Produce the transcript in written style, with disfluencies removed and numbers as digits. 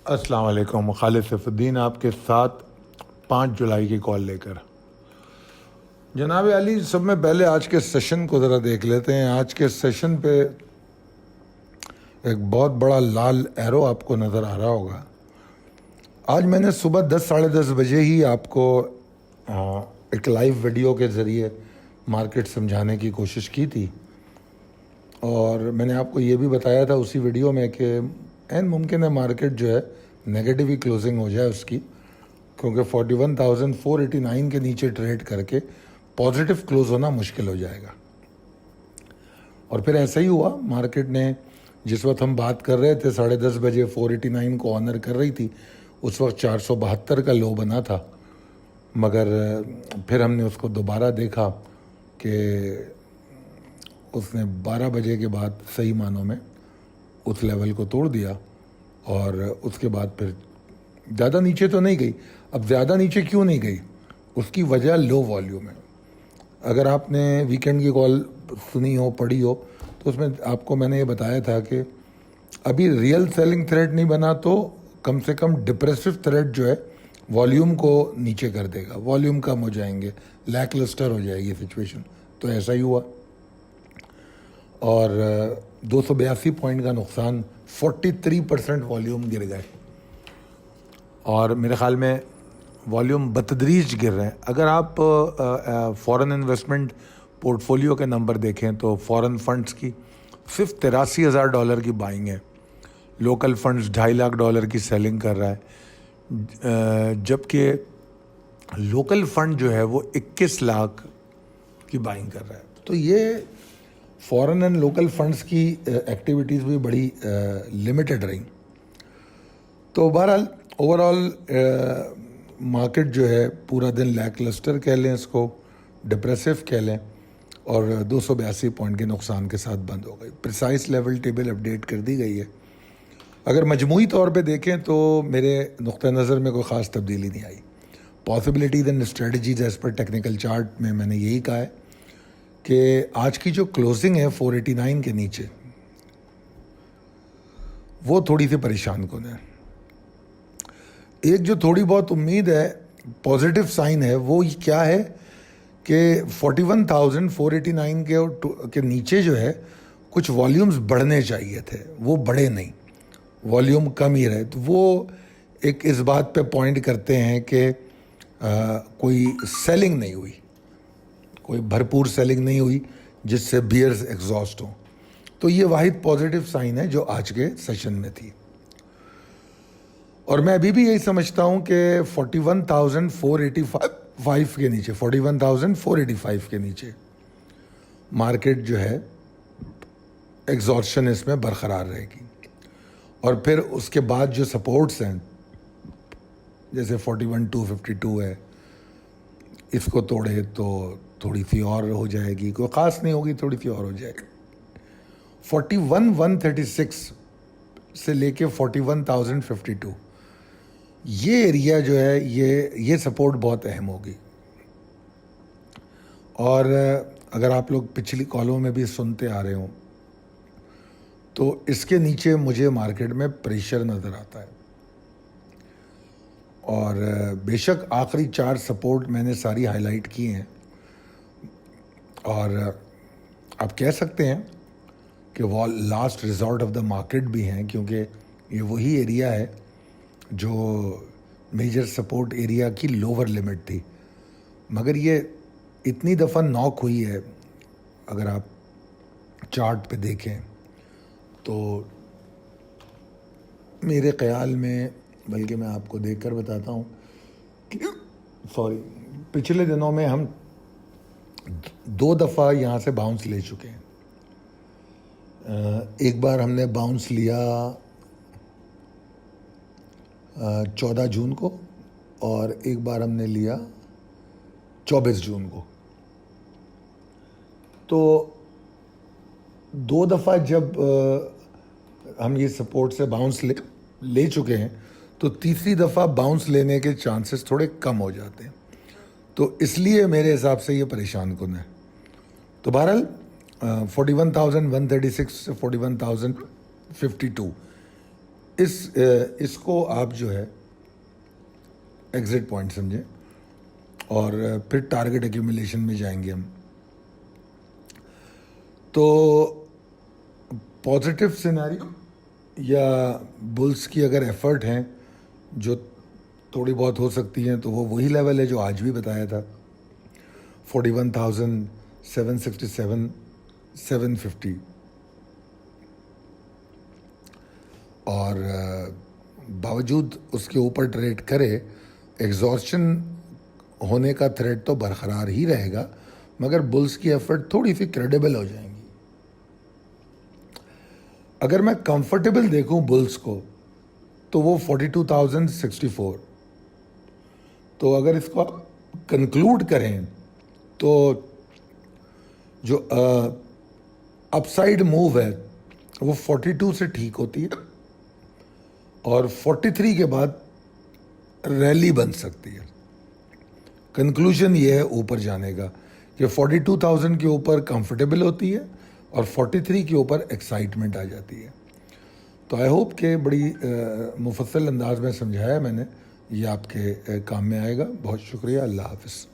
السلام علیکم، خالد سیف الدین آپ کے ساتھ 5 جولائی کی کال لے کر۔ جناب علی، سب میں پہلے آج کے سیشن کو ذرا دیکھ لیتے ہیں۔ آج کے سیشن پہ ایک بہت بڑا لال ایرو آپ کو نظر آ رہا ہوگا۔ آج میں نے صبح 10 ساڑھے 10 بجے ہی آپ کو ایک لائیو ویڈیو کے ذریعے مارکیٹ سمجھانے کی کوشش کی تھی، اور میں نے آپ کو یہ بھی بتایا تھا اسی ویڈیو میں کہ این ممکن ہے مارکیٹ جو ہے نیگیٹو ہی کلوزنگ ہو جائے اس کی، کیونکہ 41,489 کے نیچے ٹریڈ کر کے پازیٹیو کلوز ہونا مشکل ہو جائے گا۔ اور پھر ایسا ہی ہوا، مارکیٹ نے جس وقت ہم بات کر رہے تھے 10:30 بجے 489 کو آنر کر رہی تھی، اس وقت 472 کا لو بنا تھا، مگر پھر ہم نے اس کو دوبارہ دیکھا کہ اس نے 12 بجے کے بعد صحیح معنوں میں اس لیول کو توڑ دیا، اور اس کے بعد پھر زیادہ نیچے تو نہیں گئی۔ اب زیادہ نیچے کیوں نہیں گئی؟ اس کی وجہ لو والیوم ہے۔ اگر آپ نے ویکینڈ کی کال سنی ہو، پڑھی ہو، تو اس میں آپ کو میں نے یہ بتایا تھا کہ ابھی ریئل سیلنگ تھریڈ نہیں بنا تو کم سے کم ڈپریسو تھریڈ جو ہے والیوم کو نیچے کر دے گا، والیوم کم ہو جائیں گے، لیک لسٹر ہو جائے گی سچویشن۔ تو ایسا ہی ہوا، اور 282 پوائنٹ کا نقصان، 43% والیوم گر گئے، اور میرے خیال میں والیوم بتدریج گر رہے ہیں۔ اگر آپ فورن انویسٹمنٹ پورٹ فولیو کے نمبر دیکھیں تو فورن فنڈز کی صرف $83,000 کی بائنگ ہے، لوکل فنڈز $2.5 lakh کی سیلنگ کر رہا ہے، جبکہ لوکل فنڈ جو ہے وہ 21 لاکھ کی بائنگ کر رہا ہے۔ تو یہ فورن اینڈ لوکل فنڈز کی ایکٹیویٹیز بھی بڑی لمیٹڈ رہیں۔ تو بہرحال اوور آل مارکیٹ جو ہے پورا دن لیک لسٹر کہہ لیں، اس کو ڈپریسو کہہ لیں، اور 282 پوائنٹ کے نقصان کے ساتھ بند ہو گئی۔ پریسائز لیول ٹیبل اپڈیٹ کر دی گئی ہے۔ اگر مجموعی طور پہ دیکھیں تو میرے نقطہ نظر میں کوئی خاص تبدیلی نہیں آئی۔ Possibilities and strategies as per technical chart میں نے یہی کہا ہے کہ آج کی جو کلوزنگ ہے 489 کے نیچے، وہ تھوڑی سی پریشان کن ہے۔ ایک جو تھوڑی بہت امید ہے، پازیٹیو سائن ہے، وہ کیا ہے کہ 41,489 کے نیچے جو ہے کچھ والیومز بڑھنے چاہیے تھے، وہ بڑھے نہیں، والیوم کم ہی رہے۔ تو وہ ایک اس بات پہ پوائنٹ کرتے ہیں کہ کوئی سیلنگ نہیں ہوئی، کوئی بھرپور سیلنگ نہیں ہوئی جس سے بیئرز ایگزاسٹ ہوں۔ تو یہ واحد پازیٹیو سائن ہے جو آج کے سیشن میں تھی، اور میں ابھی بھی یہی سمجھتا ہوں کہ 41,485 کے نیچے، 41,485 کے نیچے مارکیٹ جو ہے ایگزاسشن اس میں برقرار رہے گی، اور پھر اس کے بعد جو سپورٹس ہیں جیسے 41,252 ہے، اس کو توڑے تو تھوڑی سی اور ہو جائے گی، کوئی خاص نہیں ہوگی، تھوڑی سی اور ہو جائے گی۔ 41,136 سے لے کے 41,052 یہ ایریا جو ہے یہ سپورٹ بہت اہم ہوگی۔ اور اگر آپ لوگ پچھلی کالوں میں بھی سنتے آ رہے ہوں تو اس کے نیچے مجھے مارکیٹ میں پریشر نظر آتا ہے، اور بے شک آخری 4 سپورٹ میں نے ساری ہائی لائٹ کی ہیں، اور آپ کہہ سکتے ہیں کہ وہ last resort of the market بھی ہیں، کیونکہ یہ وہی ایریا ہے جو میجر سپورٹ ایریا کی لوور لمٹ تھی، مگر یہ اتنی دفعہ ناک ہوئی ہے۔ اگر آپ چارٹ پہ دیکھیں تو میرے خیال میں، بلکہ میں آپ کو دیکھ کر بتاتا ہوں کہ پچھلے دنوں میں ہم 2 دفعہ یہاں سے باؤنس لے چکے ہیں۔ ایک بار ہم نے باؤنس لیا 14 جون کو، اور ایک بار ہم نے لیا 24 جون کو۔ تو 2 دفعہ جب ہم یہ سپورٹ سے باؤنس لے چکے ہیں تو تیسری دفعہ باؤنس لینے کے چانسز تھوڑے کم ہو جاتے ہیں، تو اس لیے میرے حساب سے یہ پریشان کن ہے۔ تو بہرحال 41,136 سے 41,052 اس کو آپ جو ہے ایگزٹ پوائنٹ سمجھیں اور پھر ٹارگٹ ایکیومولیشن میں جائیں گے ہم. تو پازیٹیو سینیریو یا بلس کی اگر ایفرٹ ہیں جو تھوڑی بہت ہو سکتی ہیں تو وہ وہی لیول ہے جو آج بھی بتایا تھا 41,767 750. اور باوجود اس کے اوپر ٹریڈ کرے ایگزاسشن ہونے کا تھریٹ تو برقرار ہی رہے گا مگر بلس کی ایفرٹ تھوڑی سی کریڈیبل ہو جائیں گی. اگر میں کمفرٹیبل دیکھوں بلس کو تو وہ 42,064. تو اگر اس کو کنکلوڈ کریں تو جو اپ سائڈ موو ہے وہ 42 سے ٹھیک ہوتی ہے اور 43 کے بعد ریلی بن سکتی ہے. کنکلوژن یہ ہے اوپر جانے کا کہ 42,000 کے اوپر کمفرٹیبل ہوتی ہے اور 43 کے اوپر ایکسائٹمنٹ آ جاتی ہے. تو آئی ہوپ کہ بڑی مفصل انداز میں سمجھایا میں نے, یہ آپ کے کام میں آئے گا. بہت شکریہ. اللہ حافظ.